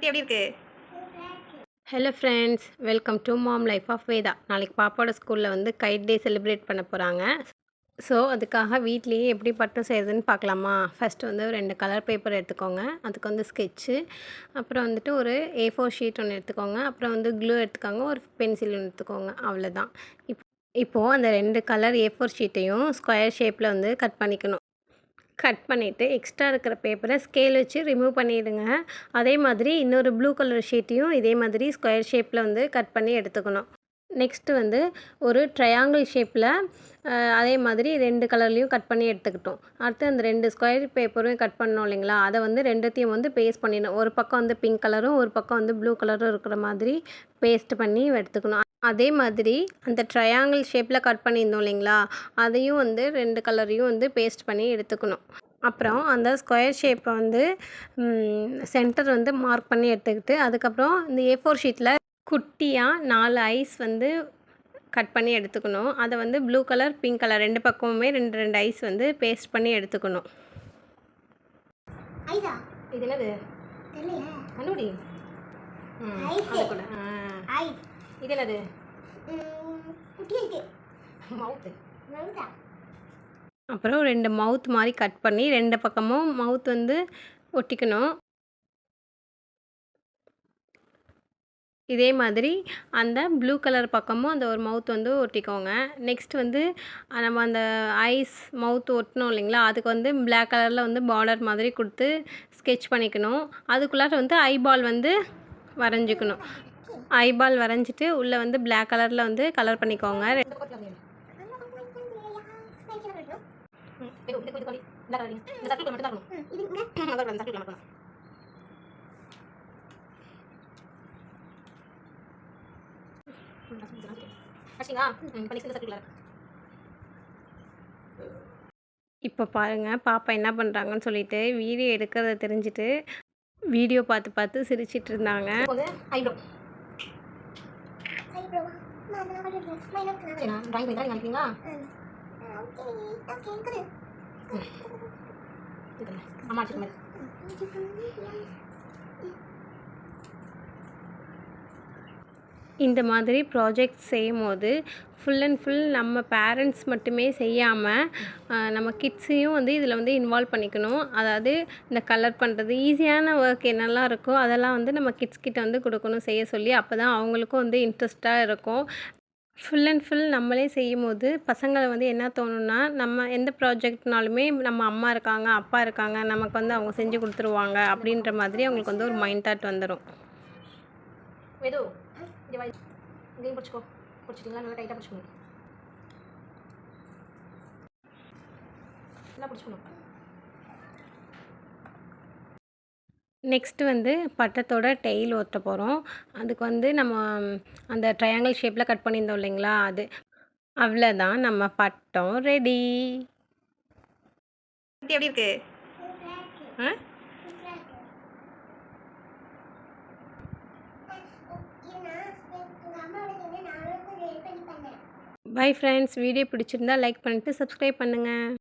எப்படி இருக்கு? Hello friends, welcome to mom life of Veda. நாளைக்கு பாப்பாவோட ஸ்கூலில் வந்து கைட் டே செலிப்ரேட் பண்ண போகிறாங்க. ஸோ அதுக்காக வீட்லேயே எப்படி பட்டம் செய்கிறதுன்னு பார்க்கலாமா? ஃபஸ்ட்டு வந்து 2 கலர் பேப்பர் எடுத்துக்கோங்க. அதுக்கு வந்து ஸ்கெட்சு, அப்புறம் வந்துட்டு ஒரு A4 ஷீட் ஒன்று எடுத்துக்கோங்க. அப்புறம் வந்து க்ளூ எடுத்துக்கோங்க, ஒரு பென்சில் ஒன்று எடுத்துக்கோங்க. அவ்வளோதான். இப்போது அந்த 2 கலர் A4 ஷீட்டையும் ஸ்கொயர் ஷேப்பில் வந்து கட் பண்ணிக்கணும். கட் பண்ணிவிட்டு எக்ஸ்ட்ரா இருக்கிற பேப்பரை ஸ்கேல் வச்சு ரிமூவ் பண்ணிவிடுங்க. அதே மாதிரி இன்னொரு ப்ளூ கலர் ஷீட்டையும் இதே மாதிரி ஸ்கொயர் ஷேப்பில் வந்து கட் பண்ணி எடுத்துக்கணும். நெக்ஸ்ட்டு வந்து ஒரு ட்ரையாங்கிள் ஷேப்பில் அதே மாதிரி 2 கலர்லேயும் கட் பண்ணி எடுத்துக்கிட்டோம். அடுத்து அந்த 2 ஸ்கொயர் பேப்பரும் கட் பண்ணோம் இல்லைங்களா, அதை வந்து 2த்தையும் வந்து பேஸ்ட் பண்ணிடணும். ஒரு பக்கம் வந்து பிங்க் கலரும் ஒரு பக்கம் வந்து ப்ளூ கலரும் இருக்கிற மாதிரி பேஸ்ட் பண்ணி எடுத்துக்கணும். அதே மாதிரி அந்த ட்ரையாங்கிள் ஷேப்பில் கட் பண்ணியிருந்தோம் இல்லைங்களா, அதையும் வந்து 2 கலரையும் வந்து பேஸ்ட் பண்ணி எடுத்துக்கணும். அப்புறம் அந்த ஸ்கொயர் ஷேப்பை வந்து சென்டர் வந்து மார்க் பண்ணி எடுத்துக்கிட்டு, அதுக்கப்புறம் இந்த A4 ஷீட்டில் குட்டியாக 4 ஐஸ் வந்து கட் பண்ணி எடுத்துக்கணும். அதை வந்து ப்ளூ கலர், பிங்க் கலர் 2 பக்கமுமே 2 ஐஸ் வந்து பேஸ்ட் பண்ணி எடுத்துக்கணும். இது என்னது? கண்டுபிடி. இது என்னது? அப்புறம் 2 மவுத் மாதிரி கட் பண்ணி 2 பக்கமும் மவுத் வந்து ஒட்டிக்கணும். இதே மாதிரி அந்த ப்ளூ கலர் பக்கமும் அந்த ஒரு மவுத் வந்து ஒட்டிக்கோங்க. நெக்ஸ்ட் வந்து நம்ம அந்த ஐஸ் மவுத் ஒட்டினோம் இல்லைங்களா, அதுக்கு வந்து பிளாக் கலரில் வந்து பார்டர் மாதிரி கொடுத்து ஸ்கெட்ச் பண்ணிக்கணும். அதுக்குள்ளார வந்து ஐபால் வந்து வரைஞ்சிக்கணும். ஐபால் வரைஞ்சிட்டு உள்ளே வந்து பிளாக் கலரில் வந்து கலர் பண்ணிக்கோங்க. இப்போ பாருங்கள் பாப்பா என்ன பண்ணுறாங்கன்னு சொல்லிட்டு வீடியோ எடுக்கிறத தெரிஞ்சுட்டு வீடியோ பார்த்து பார்த்து சிரிச்சிட்டு இருந்தாங்க. இந்த மாதிரி ப்ராஜெக்ட் செய்யும்போது ஃபுல் அண்ட் ஃபுல் நம்ம பேரண்ட்ஸ் மட்டுமே செய்யாமல் நம்ம கிட்ஸையும் வந்து இதில் வந்து இன்வால்வ் பண்ணிக்கணும். அதாவது இந்த கலர் பண்ணுறது ஈஸியான ஒர்க் என்னெல்லாம் இருக்கோ அதெல்லாம் வந்து நம்ம கிட்ஸ்கிட்ட வந்து கொடுக்கணும் செய்ய சொல்லி. அப்போ தான் அவங்களுக்கும் வந்து இன்ட்ரெஸ்ட்டாக இருக்கும். ஃபுல் அண்ட் ஃபுல் நம்மளே செய்யும்போது பசங்களை வந்து என்ன தோணுன்னா, நம்ம எந்த ப்ராஜெக்ட்னாலுமே நம்ம அம்மா இருக்காங்க, அப்பா இருக்காங்க, நமக்கு வந்து அவங்க செஞ்சு கொடுத்துருவாங்க அப்படின்ற மாதிரி அவங்களுக்கு வந்து ஒரு மைண்ட் தாட் வந்துடும். இதையும் பிடிச்சிக்கோ. பிடிச்சிட்டிங்களா? நல்லா டைட்டாக பிடிச்சிக்கணும். நல்லா பிடிச்சிக்கணும். நெக்ஸ்ட்டு வந்து பட்டத்தோட டெய்ல் ஒட்ட போகிறோம். அதுக்கு வந்து நம்ம அந்த ட்ரையாங்கிள் ஷேப்பில் கட் பண்ணியிருந்தோம் இல்லைங்களா, அது அவ்வளோதான். நம்ம பட்டம் ரெடி. எப்படி இருக்கு? Bye friends. வீடியோ பிடிச்சிருந்தா லைக் பண்ணிட்டு சப்ஸ்கிரைப் பண்ணுங்கள்.